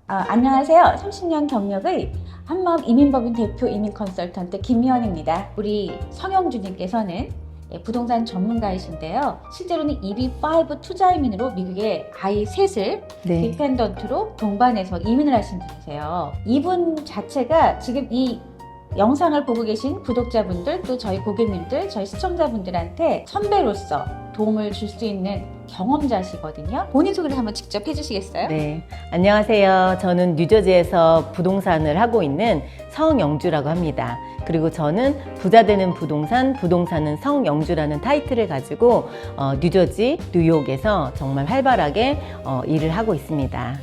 안녕하세요. 30년 경력의 한마음 이민법인 대표 이민 컨설턴트 김희원입니다. 우리 성영주님께서는 부동산 전문가이신데요. 실제로는 EB5 투자 이민으로 미국에 아이 셋을 디펜던트로 동반해서 이민을 하신 분이세요. 이분 자체가 지금 이 영상을 보고 계신 구독자분들, 또 저희 고객님들, 저희 시청자분들한테 선배로서 도움을 줄 수 있는 경험자시거든요. 본인 소개를 한번 직접 해주시겠어요? 네, 안녕하세요. 저는 뉴저지에서 부동산을 하고 있는 성영주라고 합니다. 그리고 저는 부자 되는 부동산은 성영주라는 타이틀을 가지고 뉴저지, 뉴욕에서 정말 활발하게 일을 하고 있습니다.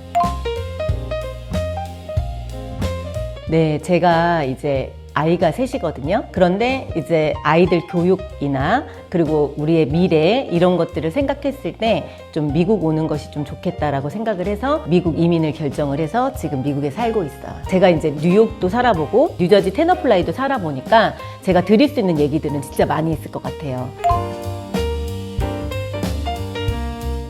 네, 제가 이제 아이가 셋이거든요. 그런데 이제 아이들 교육이나 그리고 우리의 미래 이런 것들을 생각했을 때 좀 미국 오는 것이 좀 좋겠다라고 생각을 해서 미국 이민을 결정을 해서 지금 미국에 살고 있어요. 제가 이제 뉴욕도 살아보고 뉴저지 테너플라이도 살아보니까 제가 드릴 수 있는 얘기들은 진짜 많이 있을 것 같아요.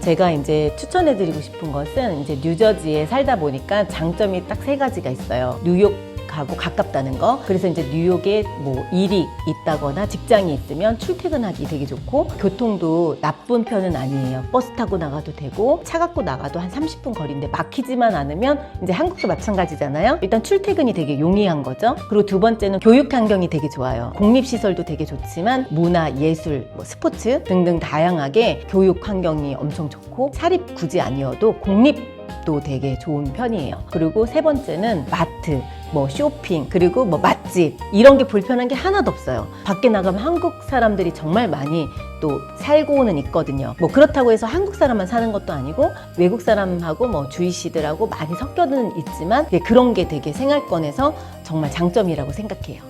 제가 이제 추천해드리고 싶은 것은 이제 뉴저지에 살다 보니까 장점이 딱 세 가지가 있어요. 뉴욕하고 가깝다는 거. 그래서 이제 뉴욕에 뭐 일이 있다거나 직장이 있으면 출퇴근하기 되게 좋고, 교통도 나쁜 편은 아니에요. 버스 타고 나가도 되고 차 갖고 나가도 한 30분 거리인데 막히지만 않으면 이제 한국도 마찬가지잖아요. 일단 출퇴근이 되게 용이한 거죠. 그리고 두 번째는 교육 환경이 되게 좋아요. 공립시설도 되게 좋지만 문화, 예술, 뭐 스포츠 등등 다양하게 교육 환경이 엄청 좋고, 사립 굳이 아니어도 공립도 되게 좋은 편이에요. 그리고 세 번째는 마트, 뭐 쇼핑, 그리고 뭐 맛집 이런 게 불편한 게 하나도 없어요. 밖에 나가면 한국 사람들이 정말 많이 또 살고는 있거든요. 뭐 그렇다고 해서 한국 사람만 사는 것도 아니고 외국 사람하고 뭐 주이시들하고 많이 섞여는 있지만 그런 게 되게 생활권에서 정말 장점이라고 생각해요.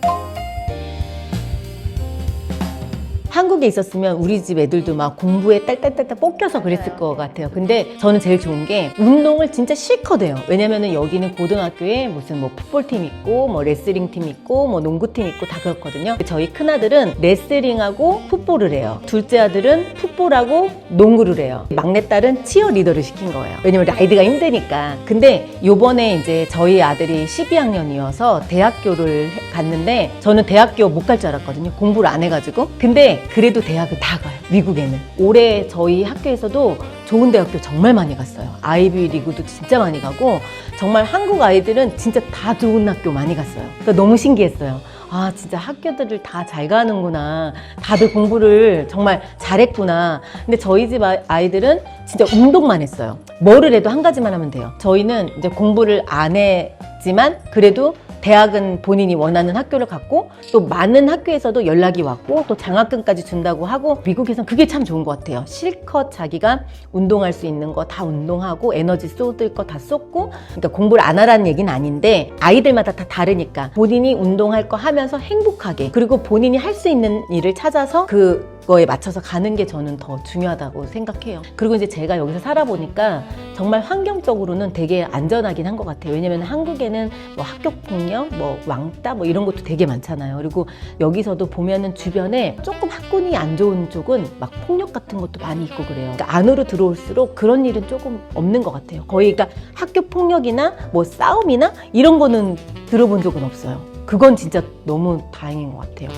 한국에 있었으면 우리 집 애들도 막 공부에 딸딸딸딸 뽑혀서 그랬을 것 같아요. 근데 저는 제일 좋은 게 운동을 진짜 실컷 해요. 왜냐면은 여기는 고등학교에 무슨 뭐 풋볼팀 있고 뭐 레슬링팀 있고 뭐 농구팀 있고 다 그렇거든요. 저희 큰아들은 레슬링하고 풋볼을 해요. 둘째 아들은 풋볼하고 농구를 해요. 막내딸은 치어리더를 시킨 거예요. 왜냐면 라이드가 힘드니까. 근데 요번에 이제 저희 아들이 12학년이어서 대학교를 갔는데 저는 대학교 못 갈 줄 알았거든요. 공부를 안 해가지고. 근데 그래도 대학을 다 가요. 미국에는. 올해 저희 학교에서도 좋은 대학교 정말 많이 갔어요. 아이비 리그도 진짜 많이 가고, 정말 한국 아이들은 진짜 다 좋은 학교 많이 갔어요. 그러니까 너무 신기했어요. 아, 진짜 학교들을 다 잘 가는구나. 다들 공부를 정말 잘했구나. 근데 저희 집 아이들은 진짜 운동만 했어요. 뭐를 해도 한 가지만 하면 돼요. 저희는 이제 공부를 안 했지만 그래도 대학은 본인이 원하는 학교를 갔고, 또 많은 학교에서도 연락이 왔고, 또 장학금까지 준다고 하고, 미국에서는 그게 참 좋은 것 같아요. 실컷 자기가 운동할 수 있는 거 다 운동하고, 에너지 쏟을 거 다 쏟고, 그러니까 공부를 안 하라는 얘기는 아닌데 아이들마다 다 다르니까 본인이 운동할 거 하면서 행복하게, 그리고 본인이 할 수 있는 일을 찾아서 그거에 맞춰서 가는 게 저는 더 중요하다고 생각해요. 그리고 이제 제가 여기서 살아보니까 정말 환경적으로는 되게 안전하긴 한 것 같아요. 왜냐면 한국에는 뭐 학교폭력, 뭐 왕따 뭐 이런 것도 되게 많잖아요. 그리고 여기서도 보면은 주변에 조금 학군이 안 좋은 쪽은 막 폭력 같은 것도 많이 있고 그래요. 그러니까 안으로 들어올수록 그런 일은 조금 없는 것 같아요. 거의 그러니까 학교 폭력이나 뭐 싸움이나 이런 거는 들어본 적은 없어요. 그건 진짜 너무 다행인 것 같아요.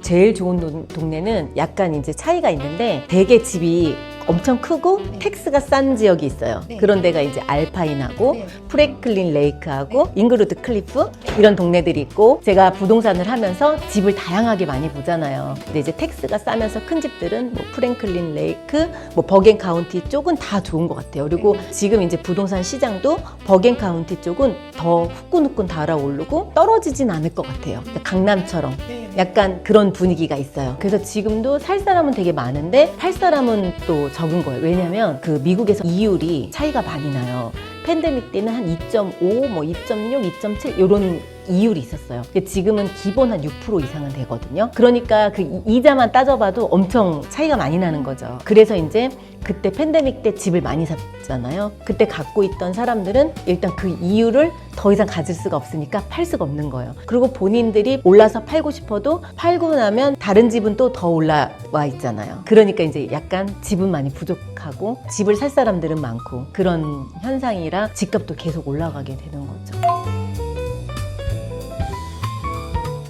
제일 좋은 동네는 약간 이제 차이가 있는데, 되게 집이 엄청 크고 텍스가 싼 지역이 있어요. 그런 데가 이제 알파인하고 프랭클린 레이크하고 잉그루드 클리프 이런 동네들이 있고, 제가 부동산을 하면서 집을 다양하게 많이 보잖아요. 근데 이제 텍스가 싸면서 큰 집들은 뭐 프랭클린 레이크, 뭐 버겐 카운티 쪽은 다 좋은 것 같아요. 그리고 지금 이제 부동산 시장도 버겐 카운티 쪽은 더 후끈후끈 달아오르고 떨어지진 않을 것 같아요. 강남처럼 약간 그런 분위기가 있어요. 그래서 지금도 살 사람은 되게 많은데 팔 사람은 또 적은 거예요. 왜냐면 그 미국에서 이율이 차이가 많이 나요. 팬데믹 때는 한 2.5, 뭐 2.6, 2.7 이런 이율이 있었어요. 근데 지금은 기본 한 6% 이상은 되거든요. 그러니까 그 이자만 따져봐도 엄청 차이가 많이 나는 거죠. 그래서 이제 그때 팬데믹 때 집을 많이 샀잖아요. 그때 갖고 있던 사람들은 일단 그 이유를 더 이상 가질 수가 없으니까 팔 수가 없는 거예요. 그리고 본인들이 올라서 팔고 싶어도 팔고 나면 다른 집은 또 더 올라와 있잖아요. 그러니까 이제 약간 집은 많이 부족하고 집을 살 사람들은 많고 그런 현상이라 집값도 계속 올라가게 되는 거죠.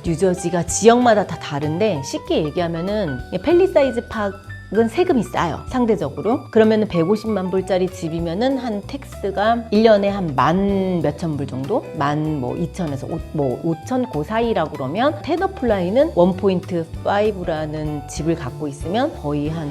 뉴저지가 지역마다 다 다른데 쉽게 얘기하면은 팰리사이드 파크는 세금이 싸요, 상대적으로. 그러면은 150만 불짜리 집이면은 한 텍스가 1년에 한 만 몇천 불 정도? 만 뭐 2천에서 5천 그 사이라고 그러면 테너플라이는 1.5라는 집을 갖고 있으면 거의 한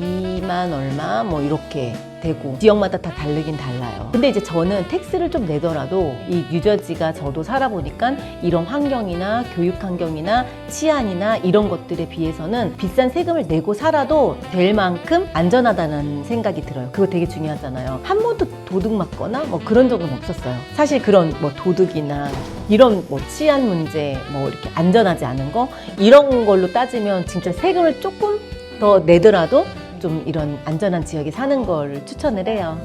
2만 얼마 뭐 이렇게 되고 지역마다 다 다르긴 달라요. 근데 이제 저는 텍스를 좀 내더라도 이 뉴저지가 저도 살아보니까 이런 환경이나 교육 환경이나 치안이나 이런 것들에 비해서는 비싼 세금을 내고 살아도 될 만큼 안전하다는 생각이 들어요. 그거 되게 중요하잖아요. 한 번도 도둑 맞거나 뭐 그런 적은 없었어요. 사실 그런 뭐 도둑이나 이런 뭐 치안 문제 뭐 이렇게 안전하지 않은 거 이런 걸로 따지면 진짜 세금을 조금 더 내더라도 좀 이런 안전한 지역에 사는 걸 추천을 해요.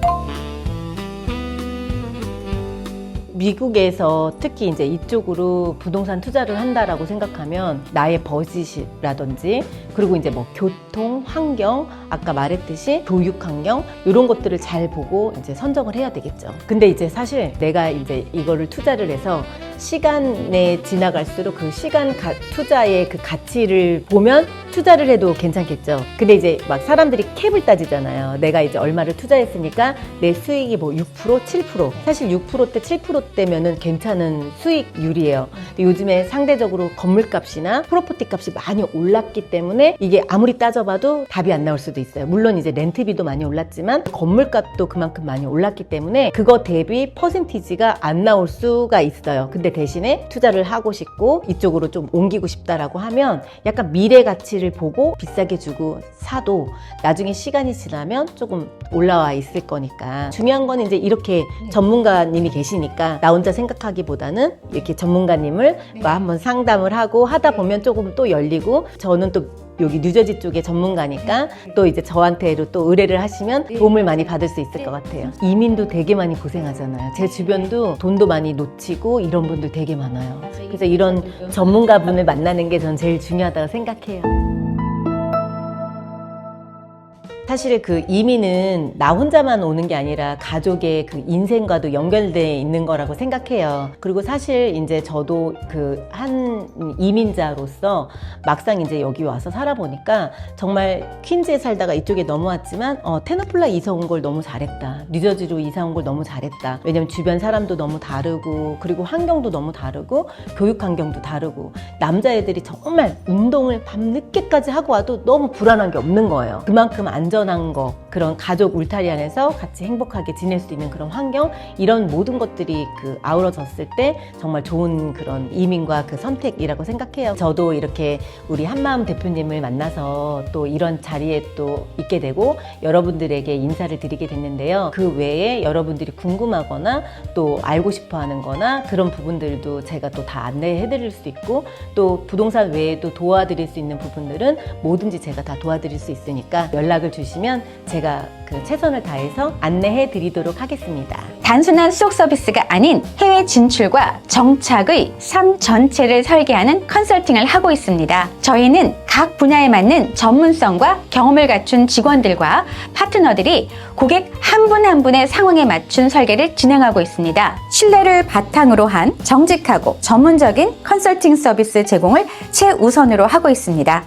미국에서 특히 이제 이쪽으로 부동산 투자를 한다라고 생각하면 나의 버짓이라든지 그리고 이제 뭐 교통, 환경, 아까 말했듯이 교육 환경 이런 것들을 잘 보고 이제 선정을 해야 되겠죠. 근데 이제 사실 내가 이제 이거를 투자를 해서 시간에 지나갈수록 그 시간 투자의 그 가치를 보면 투자를 해도 괜찮겠죠. 근데 이제 막 사람들이 캡을 따지잖아요. 내가 이제 얼마를 투자했으니까 내 수익이 뭐 6%, 7%. 사실 6%대, 7%대면은 괜찮은 수익률이에요. 근데 요즘에 상대적으로 건물값이나 프로퍼티 값이 많이 올랐기 때문에 이게 아무리 따져봐도 답이 안 나올 수도 있어요. 물론 이제 렌트비도 많이 올랐지만 건물값도 그만큼 많이 올랐기 때문에 그거 대비 퍼센티지가 안 나올 수가 있어요. 근데 대신에 투자를 하고 싶고 이쪽으로 좀 옮기고 싶다라고 하면 약간 미래 가치를 보고 비싸게 주고 사도 나중에 시간이 지나면 조금 올라와 있을 거니까 중요한 건 이제 이렇게 전문가님이 계시니까 나 혼자 생각하기보다는 이렇게 전문가님을 한번 상담을 하고 하다 보면 조금 또 열리고 저는 또 여기 뉴저지 쪽에 전문가니까 또 이제 저한테로 또 의뢰를 하시면 도움을 많이 받을 수 있을 것 같아요. 이민도 되게 많이 고생하잖아요. 제 주변도 돈도 많이 놓치고 이런 분들 되게 많아요. 그래서 이런 전문가분을 만나는 게 전 제일 중요하다고 생각해요. 사실 그 이민은 나 혼자만 오는 게 아니라 가족의 그 인생과도 연결되어 있는 거라고 생각해요. 그리고 사실 이제 저도 그 한 이민자로서 막상 이제 여기 와서 살아보니까 정말 퀸즈에 살다가 이쪽에 넘어왔지만 테너플라 이사 온 걸 너무 잘했다. 뉴저지로 이사 온 걸 너무 잘했다. 왜냐면 주변 사람도 너무 다르고 그리고 환경도 너무 다르고 교육 환경도 다르고 남자애들이 정말 운동을 밤늦게까지 하고 와도 너무 불안한 게 없는 거예요. 그만큼 안전한 거, 그런 가족 울타리 안에서 같이 행복하게 지낼 수 있는 그런 환경, 이런 모든 것들이 그 아우러졌을 때 정말 좋은 그런 이민과 그 선택이라고 생각해요. 저도 이렇게 우리 한마음 대표님을 만나서 또 이런 자리에 또 있게 되고 여러분들에게 인사를 드리게 됐는데요. 그 외에 여러분들이 궁금하거나 또 알고 싶어 하는 거나 그런 부분들도 제가 또 다 안내해 드릴 수 있고 또 부동산 외에도 도와드릴 수 있는 부분들은 뭐든지 제가 다 도와드릴 수 있으니까 연락을 주시면 제가 그 최선을 다해서 안내해 드리도록 하겠습니다. 단순한 수속 서비스가 아닌 해외 진출과 정착의 삶 전체를 설계하는 컨설팅을 하고 있습니다. 저희는 각 분야에 맞는 전문성과 경험을 갖춘 직원들과 파트너들이 고객 한 분 한 분의 상황에 맞춘 설계를 진행하고 있습니다. 신뢰를 바탕으로 한 정직하고 전문적인 컨설팅 서비스 제공을 최우선으로 하고 있습니다.